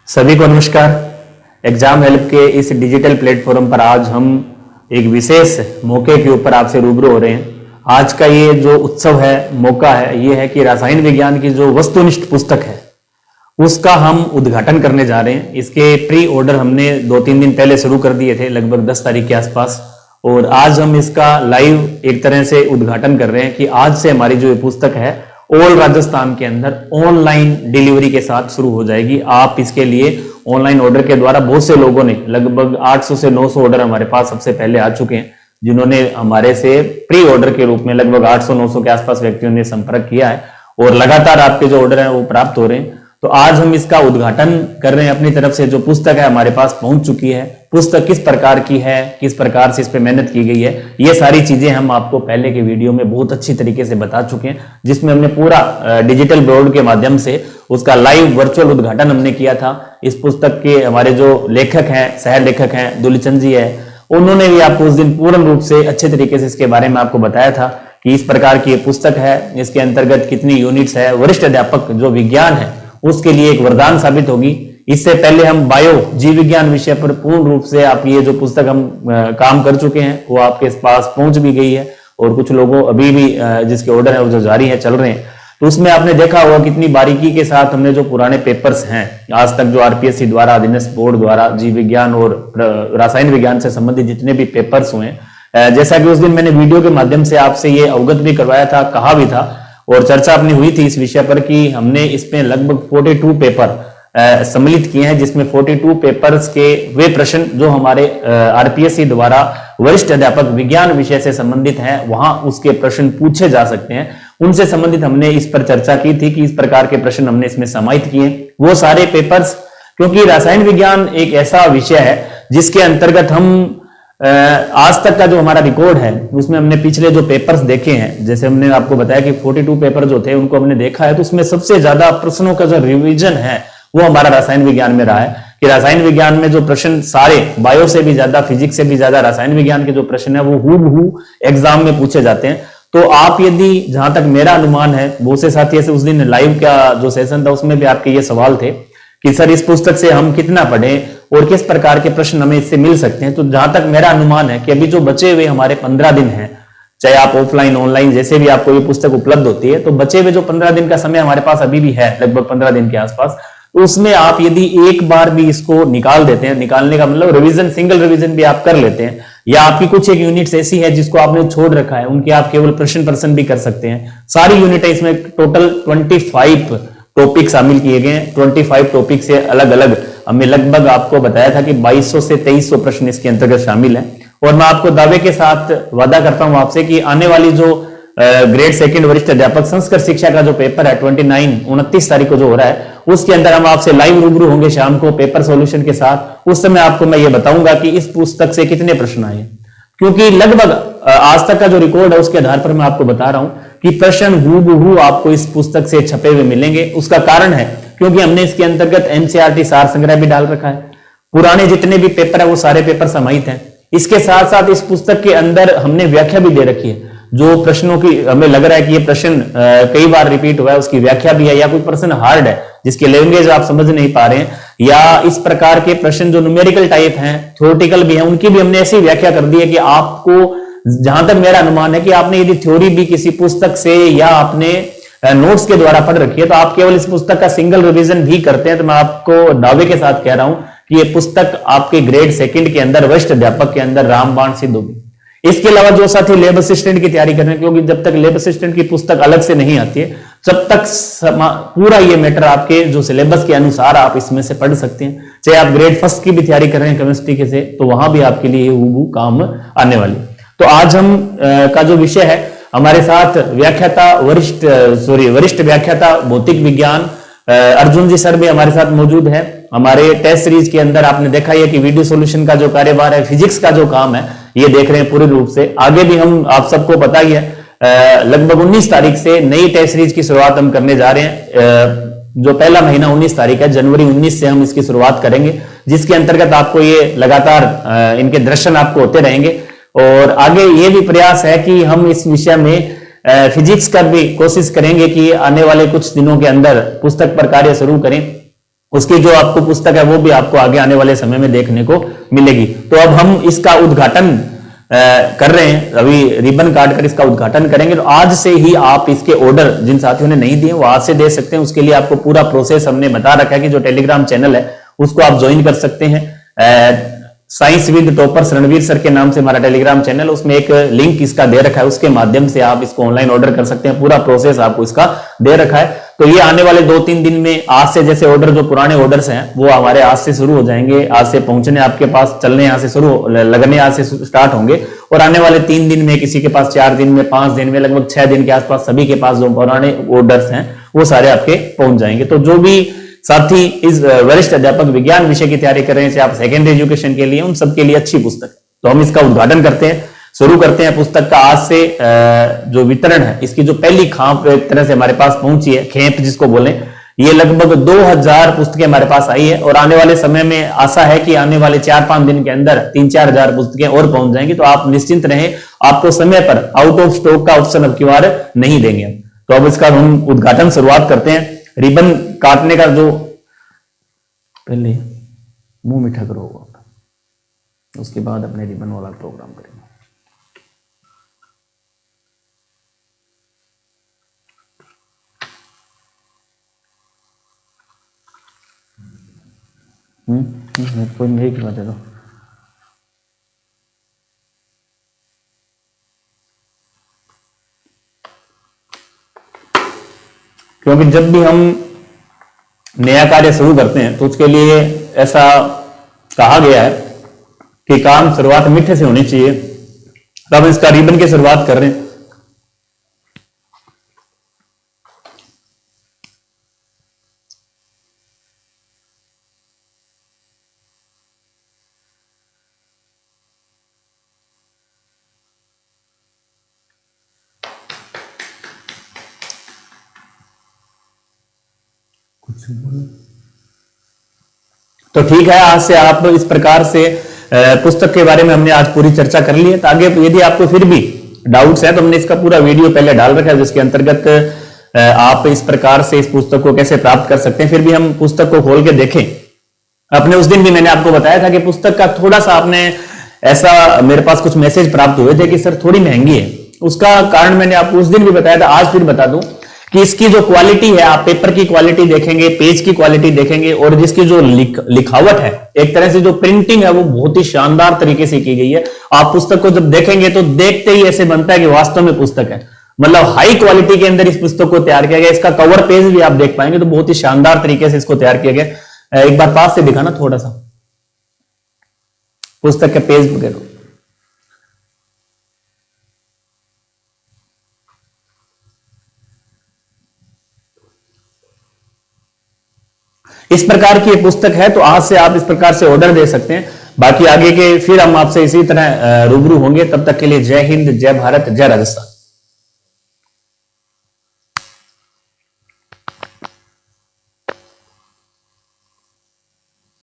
सभी को नमस्कार। एग्जाम हेल्प के इस डिजिटल प्लेटफॉर्म पर आज हम एक विशेष मौके के ऊपर आपसे रूबरू हो रहे हैं। आज का ये जो उत्सव है, मौका है, ये है कि रसायन विज्ञान की जो वस्तुनिष्ठ पुस्तक है उसका हम उद्घाटन करने जा रहे हैं। इसके प्री ऑर्डर हमने 2-3 दिन पहले शुरू कर दिए थे, लगभग 10 तारीख के आसपास, और आज हम इसका लाइव एक तरह से उद्घाटन कर रहे हैं कि आज से हमारी जो ये पुस्तक है ऑल राजस्थान के अंदर ऑनलाइन डिलीवरी के साथ शुरू हो जाएगी। आप इसके लिए ऑनलाइन ऑर्डर के द्वारा बहुत से लोगों ने, लगभग 800 से 900 ऑर्डर हमारे पास सबसे पहले आ चुके हैं, जिन्होंने हमारे से प्री ऑर्डर के रूप में लगभग 800-900 के आसपास व्यक्तियों ने संपर्क किया है और लगातार आपके जो ऑर्डर हैं वो प्राप्त हो रहे हैं। तो आज हम इसका उद्घाटन कर रहे हैं अपनी तरफ से। जो पुस्तक है हमारे पास पहुंच चुकी है, पुस्तक किस प्रकार की है, किस प्रकार से इस पे मेहनत की गई है, ये सारी चीजें हम आपको पहले के वीडियो में बहुत अच्छी तरीके से बता चुके हैं, जिसमें हमने पूरा डिजिटल बोर्ड के माध्यम से उसका लाइव वर्चुअल उद्घाटन हमने किया था। इस पुस्तक के हमारे जो लेखक हैं, सह लेखक हैं, दुलीचंद जी है, उन्होंने भी आपको उस दिन पूर्ण रूप से अच्छे तरीके से इसके बारे में आपको बताया था कि इस प्रकार की पुस्तक है, इसके अंतर्गत कितनी यूनिट्स है। वरिष्ठ अध्यापक जो विज्ञान है उसके लिए एक वरदान साबित होगी। इससे पहले हम बायो जीव विज्ञान विषय पर पूर्ण रूप से आप ये जो पुस्तक हम काम कर चुके हैं वो आपके पास पहुंच भी गई है, और कुछ लोगों अभी भी जिसके ऑर्डर है वो जो जारी है, चल रहे हैं। तो उसमें आपने देखा होगा कितनी बारीकी के साथ हमने जो पुराने पेपर्स हैं आज तक, जो आरपीएससी द्वारा, अधीनस्थ बोर्ड द्वारा जीव विज्ञान और रासायन विज्ञान से संबंधित जितने भी पेपर्स हुए, जैसा कि उस दिन मैंने वीडियो के माध्यम से आपसे ये अवगत भी करवाया था, कहा भी था और चर्चा अपनी हुई थी इस विषय पर कि हमने इसमें लगभग 42 पेपर सम्मिलित किए हैं, जिसमें 42 पेपर्स के वे प्रश्न जो हमारे आरपीएससी द्वारा वरिष्ठ अध्यापक विज्ञान विषय से संबंधित हैं, वहां उसके प्रश्न पूछे जा सकते हैं, उनसे संबंधित हमने इस पर चर्चा की थी कि इस प्रकार के प्रश्न हमने इसमें समाहित किए। वो सारे पेपर्स, क्योंकि रासायन विज्ञान एक ऐसा विषय है जिसके अंतर्गत हम आज तक का जो हमारा रिकॉर्ड है उसमें हमने पिछले जो पेपर्स देखे हैं, जैसे हमने आपको बताया कि 42 पेपर जो थे उनको हमने देखा है, तो उसमें सबसे ज्यादा प्रश्नों का जो रिवीजन है वो हमारा रासायन विज्ञान में रहा है। कि रासायन विज्ञान में जो प्रश्न सारे बायो से भी ज्यादा, फिजिक्स से भी ज्यादा रासायन विज्ञान के जो प्रश्न है वो हूबहू एग्जाम में पूछे जाते हैं। तो आप यदि, जहां तक मेरा अनुमान है, बहुत से साथी ऐसे उस दिन लाइव का जो सेशन था उसमें भी आपके ये सवाल थे कि सर इस पुस्तक से हम कितना पढ़ें और किस प्रकार के प्रश्न हमें इससे मिल सकते हैं। तो जहां तक मेरा अनुमान है कि अभी जो बचे हुए हमारे 15 दिन हैं, चाहे आप ऑफलाइन ऑनलाइन जैसे भी आपको ये पुस्तक उपलब्ध होती है, तो बचे हुए जो 15 दिन का समय हमारे पास अभी भी है, लगभग 15 दिन के आसपास, तो उसमें आप यदि एक बार भी इसको निकाल देते हैं, निकालने का मतलब रिवीजन, सिंगल रिवीजन भी आप कर लेते हैं, या आपकी कुछ एक यूनिट्स ऐसी है जिसको आपने छोड़ रखा है, उनके आप केवल प्रश्न भी कर सकते हैं। सारी यूनिट है, इसमें टोटल 25 टॉपिक शामिल किए गए हैं। 25 टॉपिक से अलग अलग हमने लगभग आपको बताया था कि 2200 से 2300 प्रश्न इसके अंतर्गत शामिल हैं। और मैं आपको दावे के साथ वादा करता हूं आपसे कि आने वाली जो ग्रेड सेकंड वरिष्ठ अध्यापक संस्कृत शिक्षा का जो पेपर है 29 तारीख को जो हो रहा है, उसके अंदर हम आपसे लाइव रूबरू होंगे शाम को पेपर सॉल्यूशन के साथ। उस समय आपको मैं ये बताऊंगा कि इस पुस्तक से कितने प्रश्न आए, क्योंकि लगभग आज तक का जो रिकॉर्ड है उसके आधार पर मैं आपको बता रहा हूं कि प्रश्न हूबहू आपको इस पुस्तक से छपे हुए मिलेंगे। उसका कारण है क्योंकि हमने इसके अंतर्गत एनसीईआरटी सार संग्रह भी डाल रखा है, पुराने जितने भी पेपर है वो सारे पेपर समाहित हैं। इसके साथ साथ इस पुस्तक के अंदर हमने व्याख्या भी दे रखी है, जो प्रश्नों की हमें लग रहा है कि ये प्रश्न कई बार रिपीट हुआ है उसकी व्याख्या भी है, या कोई प्रश्न हार्ड है जिसके लैंग्वेज आप समझ नहीं पा रहे हैं, या इस प्रकार के प्रश्न जो न्यूमेरिकल टाइप हैं, थ्योरेटिकल भी हैं, उनकी भी हमने ऐसी व्याख्या कर दी है कि आपको, जहां तक मेरा अनुमान है कि आपने यदि थ्योरी भी किसी पुस्तक से या अपने नोट्स के द्वारा पढ़ रखी है, तो आप केवल इस पुस्तक का सिंगल रिवीजन भी करते हैं, तो मैं आपको दावे के साथ कह रहा हूं कि ये पुस्तक आपके ग्रेड सेकंड के अंदर, वरिष्ठ अध्यापक के अंदर रामबाण सिद्ध होगी। इसके अलावा जो साथी लैब असिस्टेंट की तैयारी कर रहे हैं, क्योंकि जब तक लैब असिस्टेंट की पुस्तक अलग से नहीं आती है, जब तक पूरा ये मैटर आपके जो सिलेबस के अनुसार आप इसमें से पढ़ सकते हैं। चाहे आप ग्रेड फर्स्ट की भी तैयारी कर रहे हैं केमिस्ट्री के से, तो वहां भी आपके लिए हूबहू काम आने वाली। तो आज हम का जो विषय है, हमारे साथ वरिष्ठ व्याख्याता भौतिक विज्ञान अर्जुन जी सर भी हमारे साथ मौजूद है। हमारे टेस्ट सीरीज के अंदर आपने देखा है कि वीडियो सॉल्यूशन का जो कार्यभार है, फिजिक्स का जो काम है, ये देख रहे हैं पूरी रूप से। आगे भी हम, आप सबको पता ही है, लगभग 19 तारीख से नई टेस्ट सीरीज की शुरुआत हम करने जा रहे हैं। जो पहला महीना 19 तारीख है, जनवरी 19 से हम इसकी शुरुआत करेंगे, जिसके अंतर्गत आपको ये लगातार इनके दर्शन आपको होते रहेंगे। और आगे ये भी प्रयास है कि हम इस विषय में फिजिक्स का भी कोशिश करेंगे कि आने वाले कुछ दिनों के अंदर पुस्तक पर कार्य शुरू करें। उसकी जो आपको पुस्तक है वो भी आपको आगे आने वाले समय में देखने को मिलेगी। तो अब हम इसका उद्घाटन कर रहे हैं, अभी रिबन काट कर इसका उद्घाटन करेंगे। तो आज से ही आप इसके ऑर्डर जिन साथियों ने नहीं दिए वो आज से दे सकते हैं। उसके लिए आपको पूरा प्रोसेस हमने बता रखा है कि जो टेलीग्राम चैनल है उसको आप ज्वाइन कर सकते हैं। Science with toppers Ranveer sir के नाम से हमारा टेलीग्राम चैनल, उसमें एक लिंक इसका दे रखा है, उसके माध्यम से आप इसको ऑनलाइन ऑर्डर कर सकते हैं। पूरा प्रोसेस आपको इसका दे रखा है। तो ये आने वाले 2-3 दिन में आज से जैसे ऑर्डर जो पुराने ऑर्डर्स हैं वो हमारे आज से शुरू हो जाएंगे, आज से पहुंचने आपके पास, चलने यहाँ से शुरू लगने आज से स्टार्ट होंगे। और आने वाले 3 दिन में, किसी के पास 4 दिन में, 5 दिन में, लगभग 6 दिन के आसपास सभी के पास जो पुराने ऑर्डर्स हैं वो सारे आपके पहुंच जाएंगे। तो जो भी साथी इस वरिष्ठ अध्यापक विज्ञान विषय की तैयारी कर रहे हैं, चाहे आप सेकेंडरी एजुकेशन के लिए, उन सबके लिए अच्छी पुस्तक है। तो हम इसका उद्घाटन करते हैं, शुरू करते हैं पुस्तक का। आज से जो वितरण है इसकी, जो पहली खाप एक तरह से हमारे पास पहुंची है, खेप जिसको बोले, ये लगभग 2000 पुस्तकें हमारे पास आई है। और आने वाले समय में आशा है कि आने वाले 4-5 दिन के अंदर 3-4 हजार पुस्तकें और पहुंच जाएंगी। तो आप निश्चिंत रहें, आपको समय पर आउट ऑफ स्टॉक का ऑप्शन अब की बार नहीं देंगे। तो अब इसका हम उद्घाटन शुरुआत करते हैं। रिबन काटने का जो पहले मुंह मीठा करो, उसके बाद अपने रिबन वाला प्रोग्राम करेंगे। कोई मेरी की बात है तो क्योंकि जब भी हम नया कार्य शुरू करते हैं तो उसके लिए ऐसा कहा गया है कि काम शुरुआत मीठे से होनी चाहिए। तो हम इसका रिबन की शुरुआत कर रहे हैं। तो ठीक है, आज से आप इस प्रकार से पुस्तक के बारे में हमने आज पूरी चर्चा कर ली है। तो आगे यदि आपको फिर भी डाउट्स है तो हमने इसका पूरा वीडियो पहले डाल रखा है, जिसके अंतर्गत आप इस प्रकार से इस पुस्तक को कैसे प्राप्त कर सकते हैं। फिर भी हम पुस्तक को खोल के देखें। अपने उस दिन भी मैंने आपको बताया था कि पुस्तक का थोड़ा सा आपने ऐसा, मेरे पास कुछ मैसेज प्राप्त हुए थे कि सर थोड़ी महंगी है। उसका कारण मैंने आपको उस दिन भी बताया था, आज फिर बता दूं कि इसकी जो क्वालिटी है, आप पेपर की क्वालिटी देखेंगे, पेज की क्वालिटी देखेंगे, और जिसकी जो लिखावट है, एक तरह से जो प्रिंटिंग है, वो बहुत ही शानदार तरीके से की गई है। आप पुस्तक को जब देखेंगे तो देखते ही ऐसे बनता है कि वास्तव में पुस्तक है। मतलब हाई क्वालिटी के अंदर इस पुस्तक को तैयार किया गया। इसका कवर पेज भी आप देख पाएंगे तो बहुत ही शानदार तरीके से इसको तैयार किया गया। एक बार पास से दिखाना थोड़ा सा पुस्तक के पेज वगैरह। इस प्रकार की पुस्तक है। तो आज से आप इस प्रकार से ऑर्डर दे सकते हैं। बाकी आगे के फिर हम आपसे इसी तरह रूबरू होंगे। तब तक के लिए जय हिंद, जय भारत, जय राजस्थान।